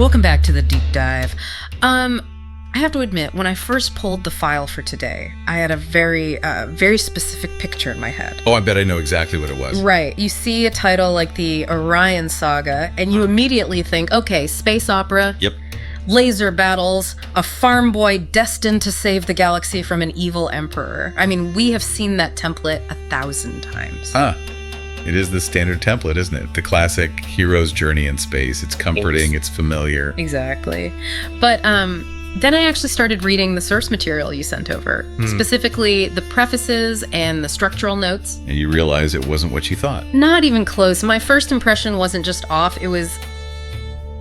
Welcome back to the deep dive. I have to admit, when I first pulled the file for today, I had a very specific picture in my head. Oh, I bet I know exactly what it was. Right. You see a title like the Orion Saga, and you immediately think, okay, space opera. Yep. Laser battles, a farm boy destined to save the galaxy from an evil emperor. I mean, we have seen that template 1,000 times. It is the standard template, isn't it? The classic hero's journey in space. It's comforting, it's familiar. Exactly. But then I actually started reading the source material you sent over, specifically the prefaces and the structural notes. And you realize it wasn't what you thought. Not even close. My first impression wasn't just off, it was...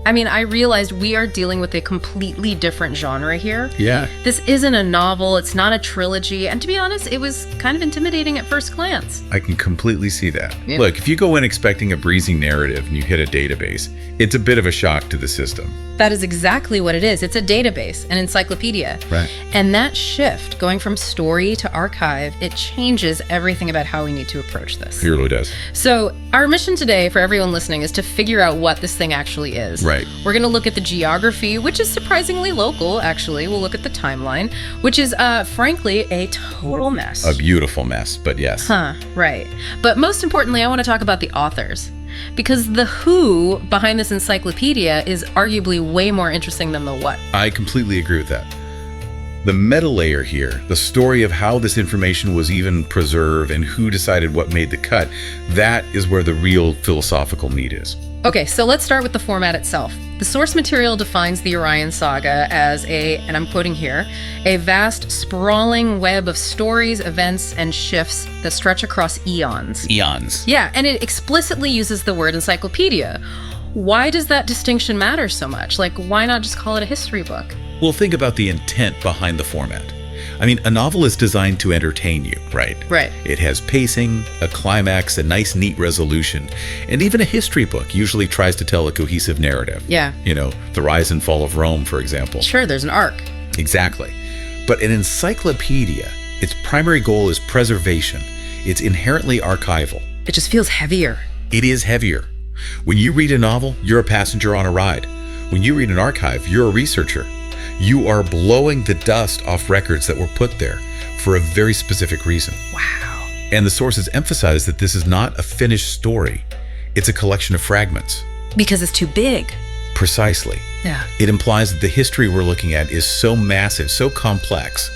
I realized we are dealing with a completely different genre here. Yeah. This isn't a novel, it's not a trilogy, and to be honest, it was kind of intimidating at first glance. I can completely see that. Yeah. Look, if you go in expecting a breezy narrative and you hit a database, it's a bit of a shock to the system. That is exactly what it is. It's a database, an encyclopedia. Right. And that shift, going from story to archive, it changes everything about how we need to approach this. It really does. So our mission today for everyone listening is to figure out what this thing actually is. Right. We're going to look at the geography, which is surprisingly local, actually. We'll look at the timeline, which is, frankly, a total mess. A beautiful mess, but yes. Right. But most importantly, I want to talk about the authors. Because the who behind this encyclopedia is arguably way more interesting than the what. I completely agree with that. The meta layer here, the story of how this information was even preserved and who decided what made the cut, that is where the real philosophical meat is. Okay, so let's start with the format itself. The source material defines the Orion Saga as and I'm quoting here, a vast, sprawling web of stories, events, and shifts that stretch across eons. Eons. Yeah, and it explicitly uses the word encyclopedia. Why does that distinction matter so much? Like, why not just call it a history book? Well, think about the intent behind the format. A novel is designed to entertain you, right? Right. It has pacing, a climax, a nice, neat resolution, and even a history book usually tries to tell a cohesive narrative. Yeah. The rise and fall of Rome, for example. Sure, there's an arc. Exactly. But an encyclopedia, its primary goal is preservation. It's inherently archival. It just feels heavier. It is heavier. When you read a novel, you're a passenger on a ride. When you read an archive, you're a researcher. You are blowing the dust off records that were put there for a very specific reason. Wow. And the sources emphasize that this is not a finished story. It's a collection of fragments. Because it's too big. Precisely. Yeah. It implies that the history we're looking at is so massive, so complex,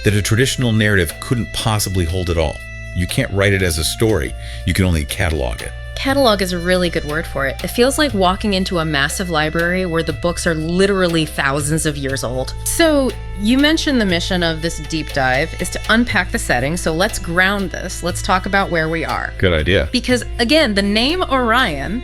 that a traditional narrative couldn't possibly hold it all. You can't write it as a story. You can only catalog it. Catalog is a really good word for it. It feels like walking into a massive library where the books are literally thousands of years old. So you mentioned the mission of this deep dive is to unpack the setting. So let's ground this. Let's talk about where we are. Good idea. Because again, the name Orion,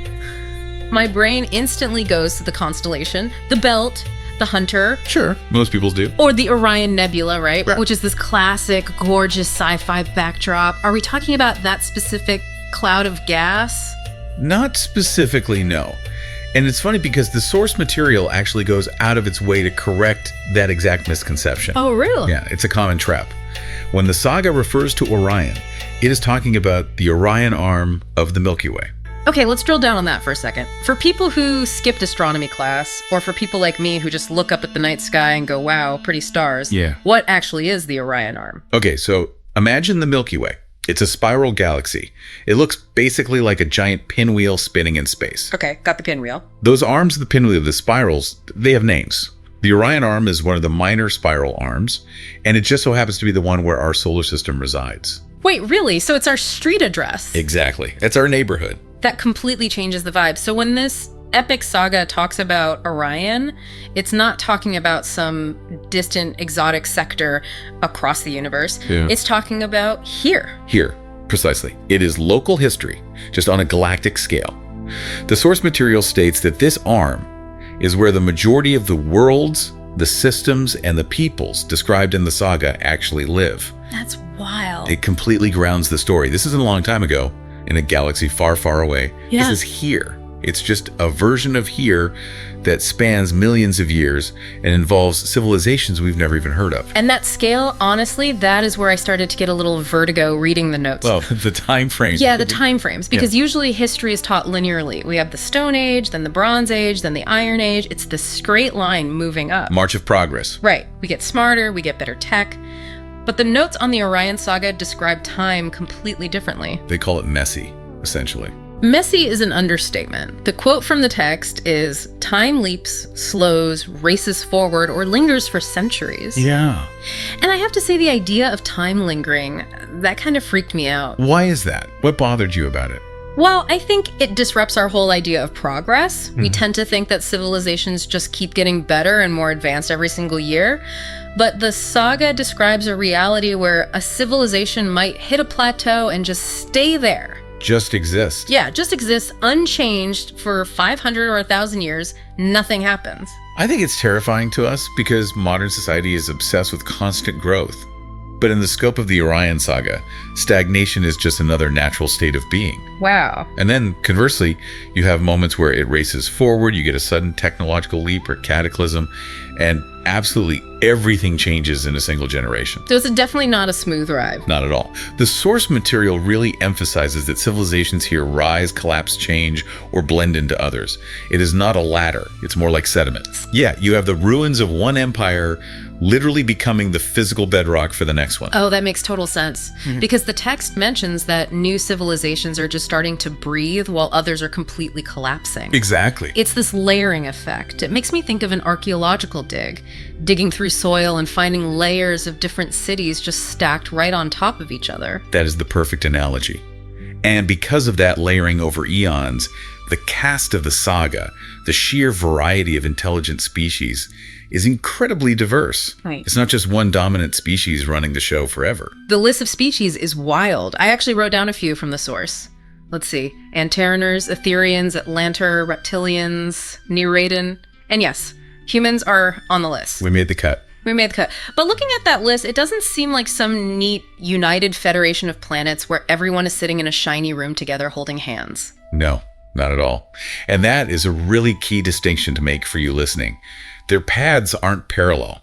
my brain instantly goes to the constellation, the belt, the hunter. Sure, most people do. Or the Orion Nebula, right? Which is this classic, gorgeous sci-fi backdrop. Are we talking about that specific cloud of gas? Not specifically, no. And it's funny because the source material actually goes out of its way to correct that exact misconception. Oh, really? Yeah, it's a common trap. When the saga refers to Orion, it is talking about the Orion arm of the Milky Way. Okay, let's drill down on that for a second. For people who skipped astronomy class, or for people like me who just look up at the night sky and go, wow, pretty stars, what actually is the Orion arm? Okay, so imagine the Milky Way. It's a spiral galaxy. It looks basically like a giant pinwheel spinning in space. Okay, got the pinwheel. Those arms of the pinwheel, the spirals, they have names. The Orion arm is one of the minor spiral arms, and it just so happens to be the one where our solar system resides. Wait, really? So it's our street address? Exactly. It's our neighborhood. That completely changes the vibe. So when this epic saga talks about Orion, it's not talking about some distant exotic sector across the universe. Yeah. It's talking about here. Here, precisely. It is local history, just on a galactic scale. The source material states that this arm is where the majority of the worlds, the systems, and the peoples described in the saga actually live. That's wild. It completely grounds the story. This isn't a long time ago in a galaxy far, far away. Yeah. This is here. It's just a version of here that spans millions of years and involves civilizations we've never even heard of. And that scale, honestly, that is where I started to get a little vertigo reading the notes. Well, the time frame. Yeah, the time frames. Because usually history is taught linearly. We have the Stone Age, then the Bronze Age, then the Iron Age. It's this straight line moving up. March of progress. Right. We get smarter, we get better tech. But the notes on the Orion Saga describe time completely differently. They call it messy, essentially. Messy is an understatement. The quote from the text is, "Time leaps, slows, races forward, or lingers for centuries." Yeah. And I have to say, the idea of time lingering, that kind of freaked me out. Why is that? What bothered you about it? Well, I think it disrupts our whole idea of progress. We tend to think that civilizations just keep getting better and more advanced every single year. But the saga describes a reality where a civilization might hit a plateau and just stay there. Just exist. Yeah, just exists unchanged for 500 or 1,000 years. Nothing happens. I think it's terrifying to us because modern society is obsessed with constant growth. But in the scope of the Orion Saga, stagnation is just another natural state of being. Wow. And then, conversely, you have moments where it races forward, you get a sudden technological leap or cataclysm, and absolutely everything changes in a single generation. So it's definitely not a smooth ride. Not at all. The source material really emphasizes that civilizations here rise, collapse, change, or blend into others. It is not a ladder. It's more like sediments. Yeah, you have the ruins of one empire literally becoming the physical bedrock for the next one. Oh, that makes total sense. Because the text mentions that new civilizations are just starting to breathe while others are completely collapsing. Exactly. It's this layering effect. It makes me think of an archaeological dig, digging through soil and finding layers of different cities just stacked right on top of each other. That is the perfect analogy. And because of that layering over eons, the cast of the saga, the sheer variety of intelligent species, is incredibly diverse. Right. It's not just one dominant species running the show forever. The list of species is wild. I actually wrote down a few from the source. Let's see. Antareners, Etherians, Atlanter, Reptilians, Nereidon. And yes, humans are on the list. We made the cut. We made the cut. But looking at that list, it doesn't seem like some neat united federation of planets where everyone is sitting in a shiny room together holding hands. No, not at all. And that is a really key distinction to make for you listening. Their paths aren't parallel.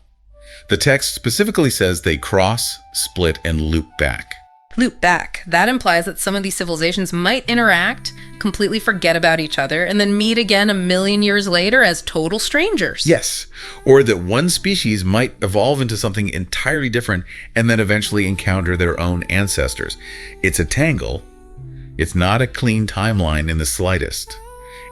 The text specifically says they cross, split, and loop back. Loop back. That implies that some of these civilizations might interact, completely forget about each other, and then meet again 1,000,000 years later as total strangers. Yes. Or that one species might evolve into something entirely different and then eventually encounter their own ancestors. It's a tangle. It's not a clean timeline in the slightest.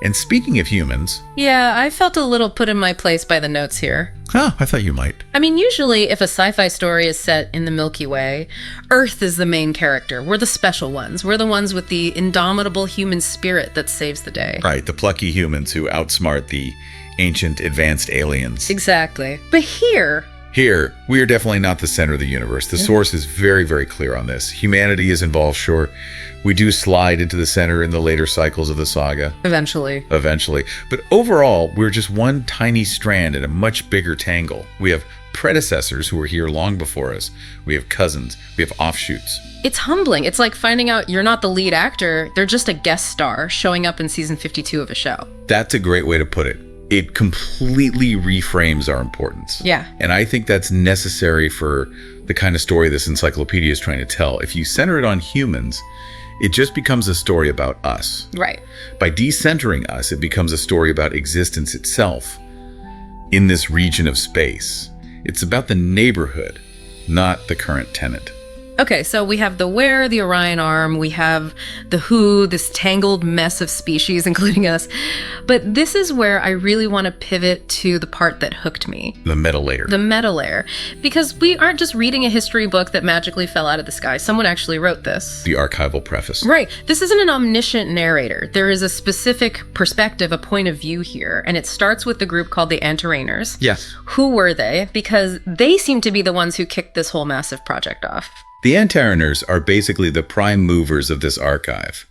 And speaking of humans... Yeah, I felt a little put in my place by the notes here. Oh, I thought you might. I mean, usually if a sci-fi story is set in the Milky Way, Earth is the main character. We're the special ones. We're the ones with the indomitable human spirit that saves the day. Right, the plucky humans who outsmart the ancient advanced aliens. Exactly. But here, we are definitely not the center of the universe. The source is very, very clear on this. Humanity is involved, sure. We do slide into the center in the later cycles of the saga. Eventually. But overall, we're just one tiny strand in a much bigger tangle. We have predecessors who were here long before us. We have cousins. We have offshoots. It's humbling. It's like finding out you're not the lead actor. They're just a guest star showing up in season 52 of a show. That's a great way to put it. It completely reframes our importance. Yeah. And I think that's necessary for the kind of story this encyclopedia is trying to tell. If you center it on humans, it just becomes a story about us. Right. By decentering us, it becomes a story about existence itself in this region of space. It's about the neighborhood, not the current tenant. Okay, so we have the Where, the Orion Arm, we have the Who, this tangled mess of species, including us. But this is where I really want to pivot to the part that hooked me. The meta layer. The meta layer. Because we aren't just reading a history book that magically fell out of the sky. Someone actually wrote this. The archival preface. Right. This isn't an omniscient narrator. There is a specific perspective, a point of view here. And it starts with the group called the Antareners. Yes. Who were they? Because they seem to be the ones who kicked this whole massive project off. The Antareners are basically the prime movers of this archive.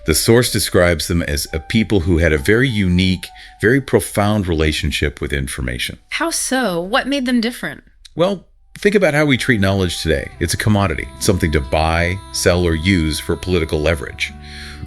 The source describes them as a people who had a very unique, very profound relationship with information. How so? What made them different? Well, think about how we treat knowledge today. It's a commodity, something to buy, sell, or use for political leverage.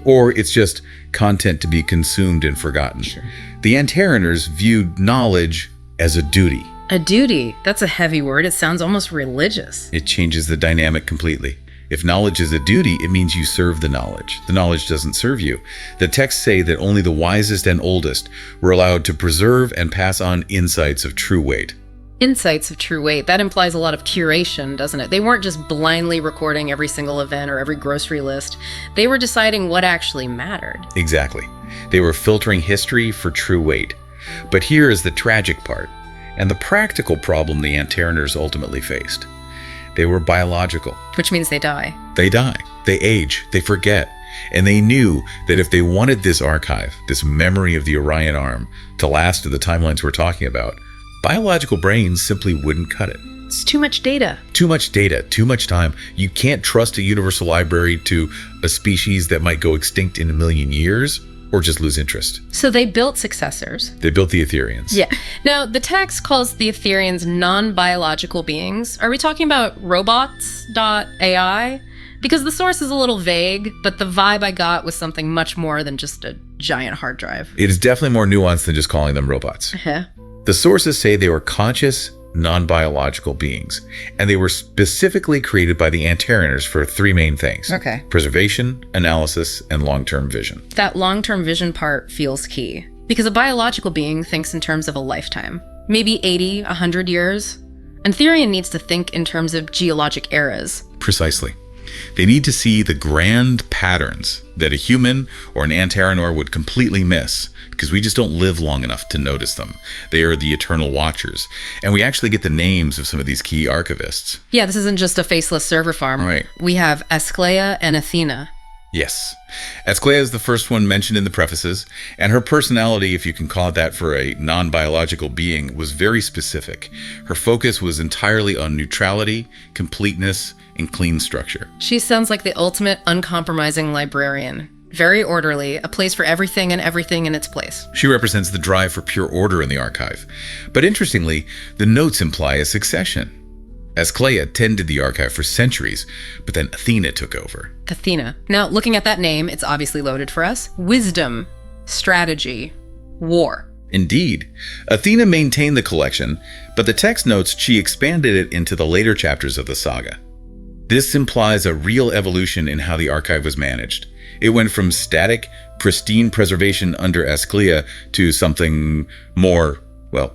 or it's just content to be consumed and forgotten. Sure. The Antareners viewed knowledge as a duty. A duty. That's a heavy word. It sounds almost religious. It changes the dynamic completely. If knowledge is a duty, it means you serve the knowledge. The knowledge doesn't serve you. The texts say that only the wisest and oldest were allowed to preserve and pass on insights of true weight. Insights of true weight. That implies a lot of curation, doesn't it? They weren't just blindly recording every single event or every grocery list. They were deciding what actually mattered. Exactly. They were filtering history for true weight. But here is the tragic part, and the practical problem the Antareners ultimately faced. They were biological. Which means they die. They die. They age. They forget. And they knew that if they wanted this archive, this memory of the Orion Arm, to last to the timelines we're talking about, biological brains simply wouldn't cut it. It's too much data. Too much data, too much time. You can't trust a universal library to a species that might go extinct in a million years or just lose interest. So they built successors. They built the Etherians. Yeah. Now, the text calls the Etherians non-biological beings. Are we talking about robots.ai? Because the source is a little vague, but the vibe I got was something much more than just a giant hard drive. It is definitely more nuanced than just calling them robots. Uh-huh. The sources say they were conscious, non-biological beings, and they were specifically created by the Antareners for three main things. Okay. Preservation, analysis, and long-term vision. That long-term vision part feels key, because a biological being thinks in terms of a lifetime, maybe 80, 100 years. An Etherian needs to think in terms of geologic eras. Precisely. They need to see the grand patterns that a human or an Antarenor would completely miss, because we just don't live long enough to notice them. They are the eternal watchers. And we actually get the names of some of these key archivists. Yeah, this isn't just a faceless server farm. Right. We have Ascleia and Athena. Yes. Ascleia is the first one mentioned in the prefaces, and her personality, if you can call it that for a non-biological being, was very specific. Her focus was entirely on neutrality, completeness, and clean structure. She sounds like the ultimate uncompromising librarian. Very orderly, a place for everything and everything in its place. She represents the drive for pure order in the archive. But interestingly, the notes imply a succession. Ascleia tended the archive for centuries, but then Athena took over. Athena. Now, looking at that name, it's obviously loaded for us. Wisdom, strategy, war. Indeed. Athena maintained the collection, but the text notes she expanded it into the later chapters of the saga. This implies a real evolution in how the archive was managed. It went from static, pristine preservation under Ascleia to something more,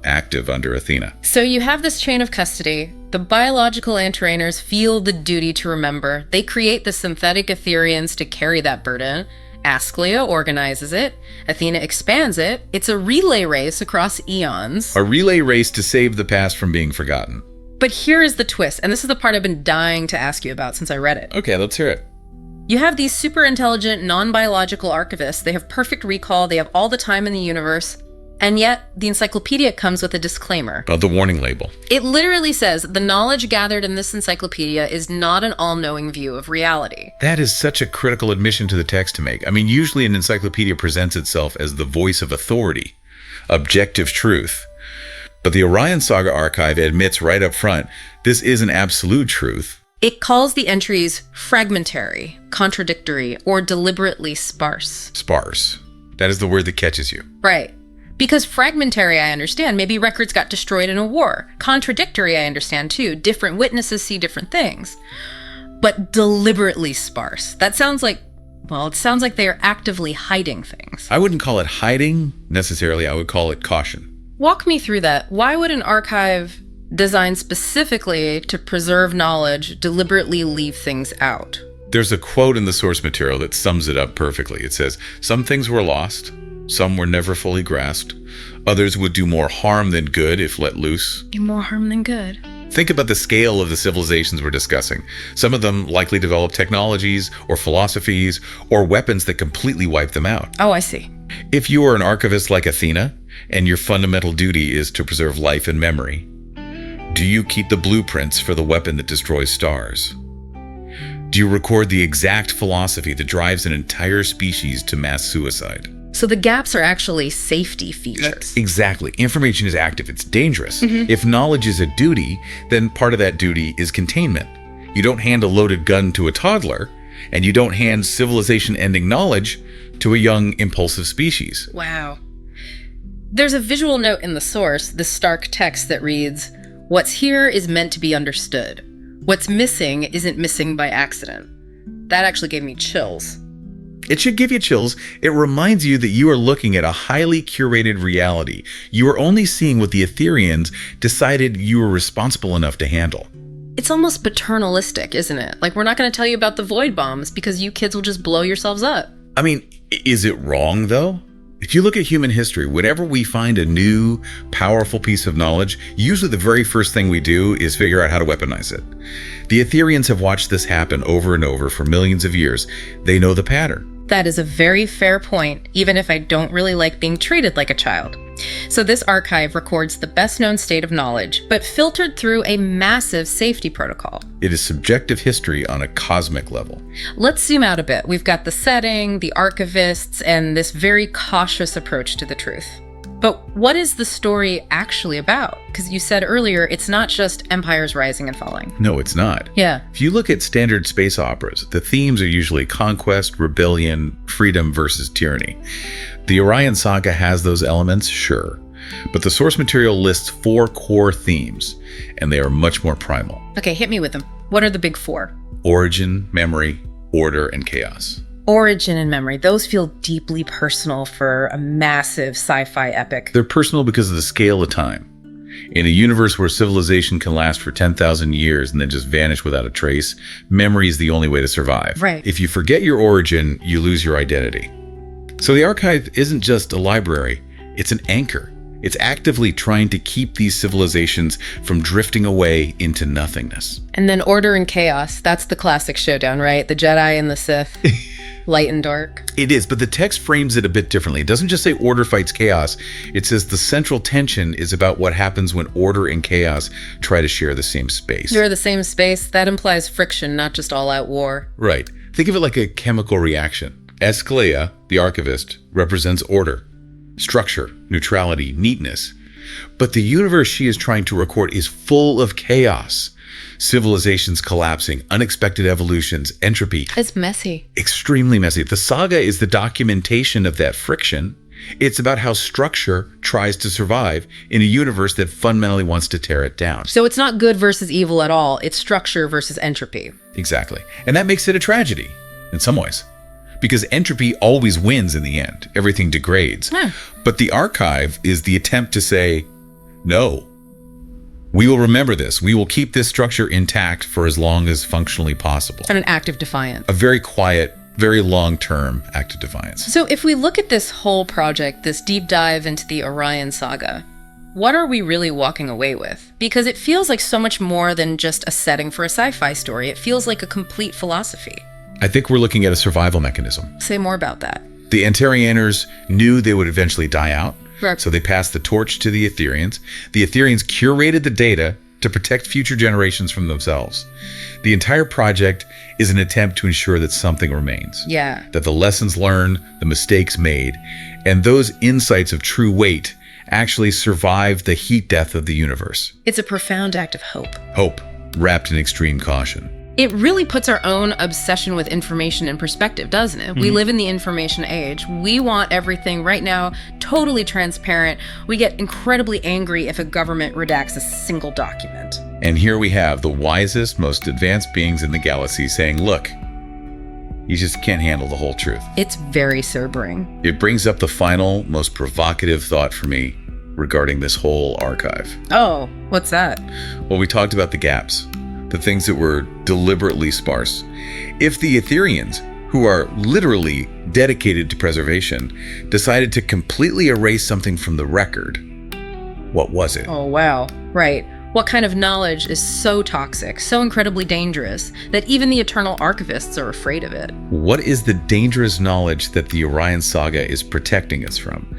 active under Athena. So you have this chain of custody. The biological Antareners feel the duty to remember. They create the synthetic Etherians to carry that burden. Ascleia organizes it. Athena expands it. It's a relay race across eons. A relay race to save the past from being forgotten. But here is the twist, and this is the part I've been dying to ask you about since I read it. Okay, let's hear it. You have these super intelligent, non-biological archivists. They have perfect recall. They have all the time in the universe. And yet, the encyclopedia comes with a disclaimer. The warning label. It literally says, the knowledge gathered in this encyclopedia is not an all-knowing view of reality. That is such a critical admission to the text to make. I mean, usually an encyclopedia presents itself as the voice of authority, objective truth. But the Orion Saga archive admits right up front, this isn't absolute truth. It calls the entries fragmentary, contradictory, or deliberately sparse. Sparse. That is the word that catches you. Right. Because fragmentary, I understand. Maybe records got destroyed in a war. Contradictory, I understand too. Different witnesses see different things. But deliberately sparse. That sounds like, it sounds like they are actively hiding things. I wouldn't call it hiding necessarily. I would call it caution. Walk me through that. Why would an archive designed specifically to preserve knowledge deliberately leave things out? There's a quote in the source material that sums it up perfectly. It says, some things were lost. Some were never fully grasped. Others would do more harm than good if let loose. Do more harm than good. Think about the scale of the civilizations we're discussing. Some of them likely developed technologies or philosophies or weapons that completely wipe them out. Oh, I see. If you are an archivist like Athena, and your fundamental duty is to preserve life and memory, do you keep the blueprints for the weapon that destroys stars? Do you record the exact philosophy that drives an entire species to mass suicide? So the gaps are actually safety features. Exactly. Information is active. It's dangerous. If knowledge is a duty, then part of that duty is containment. You don't hand a loaded gun to a toddler. And you don't hand civilization-ending knowledge to a young, impulsive species. Wow. There's a visual note in the source, the stark text that reads, "What's here is meant to be understood. What's missing isn't missing by accident." That actually gave me chills. It should give you chills. It reminds you that you are looking at a highly curated reality. You are only seeing what the Ethereans decided you were responsible enough to handle. It's almost paternalistic, isn't it? Like, we're not going to tell you about the void bombs because you kids will just blow yourselves up. I mean, is it wrong, though? If you look at human history, whenever we find a new, powerful piece of knowledge, usually the very first thing we do is figure out how to weaponize it. The Ethereans have watched this happen over and over for millions of years. They know the pattern. That is a very fair point, even if I don't really like being treated like a child. So this archive records the best-known state of knowledge, but filtered through a massive safety protocol. It is subjective history on a cosmic level. Let's zoom out a bit. We've got the setting, the archivists, and this very cautious approach to the truth. But what is the story actually about? Because you said earlier, it's not just empires rising and falling. No, it's not. Yeah. If you look at standard space operas, the themes are usually conquest, rebellion, freedom versus tyranny. The Orion Saga has those elements, sure. But the source material lists 4 core themes, and they are much more primal. Okay, hit me with them. What are the big 4? Origin, memory, order, and chaos. Origin and memory, those feel deeply personal for a massive sci-fi epic. They're personal because of the scale of time. In a universe where civilization can last for 10,000 years and then just vanish without a trace, memory is the only way to survive. Right. If you forget your origin, you lose your identity. So the archive isn't just a library, it's an anchor. It's actively trying to keep these civilizations from drifting away into nothingness. And then order and chaos, that's the classic showdown, right? The Jedi and the Sith. Light and dark. It is, but the text frames it a bit differently. It doesn't just say order fights chaos. It says the central tension is about what happens when order and chaos try to share the same space. Share the same space? That implies friction, not just all-out war. Right. Think of it like a chemical reaction. Escalea, the archivist, represents order, structure, neutrality, neatness. But the universe she is trying to record is full of chaos. Civilizations collapsing, unexpected evolutions, entropy. It's messy. Extremely messy. The saga is the documentation of that friction. It's about how structure tries to survive in a universe that fundamentally wants to tear it down. So it's not good versus evil at all. It's structure versus entropy. Exactly. And that makes it a tragedy in some ways. Because entropy always wins in the end. Everything degrades. But the archive is the attempt to say, no. We will remember this. We will keep this structure intact for as long as functionally possible. And an act of defiance. A very quiet, very long-term act of defiance. So if we look at this whole project, this deep dive into the Orion Saga, what are we really walking away with? Because it feels like so much more than just a setting for a sci-fi story. It feels like a complete philosophy. I think we're looking at a survival mechanism. Say more about that. The Antarianers knew they would eventually die out. Right. So they passed the torch to the Ethereans. The Ethereans curated the data to protect future generations from themselves. The entire project is an attempt to ensure that something remains. Yeah. That the lessons learned, the mistakes made, and those insights of true weight actually survive the heat death of the universe. It's a profound act of hope. Hope, wrapped in extreme caution. It really puts our own obsession with information in perspective, doesn't it? We live in the information age. We want everything right now totally transparent. We get incredibly angry if a government redacts a single document. And here we have the wisest, most advanced beings in the galaxy saying, look, you just can't handle the whole truth. It's very sobering. It brings up the final, most provocative thought for me regarding this whole archive. Oh, what's that? Well, we talked about the gaps. The things that were deliberately sparse. If the Ethereans, who are literally dedicated to preservation, decided to completely erase something from the record, what was it? Oh, wow. Right. What kind of knowledge is so toxic, so incredibly dangerous, that even the eternal archivists are afraid of it? What is the dangerous knowledge that the Orion Saga is protecting us from?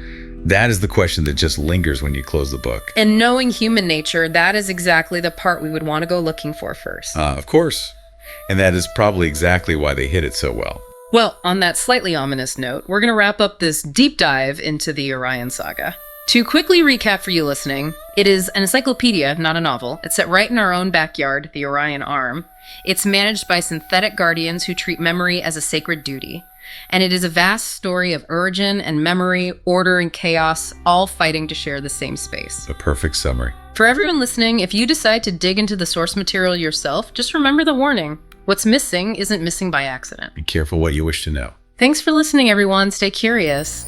That is the question that just lingers when you close the book. And knowing human nature, that is exactly the part we would want to go looking for first. Of course. And that is probably exactly why they hit it so well. Well, on that slightly ominous note, we're going to wrap up this deep dive into the Orion Saga. To quickly recap for you listening, It is an encyclopedia, not a novel. It's set right in our own backyard, the Orion Arm. It's managed by synthetic guardians who treat memory as a sacred duty. And it is a vast story of origin and memory, order and chaos, all fighting to share the same space. A perfect summary. For everyone listening, if you decide to dig into the source material yourself, just remember the warning. What's missing isn't missing by accident. Be careful what you wish to know. Thanks for listening, everyone. Stay curious.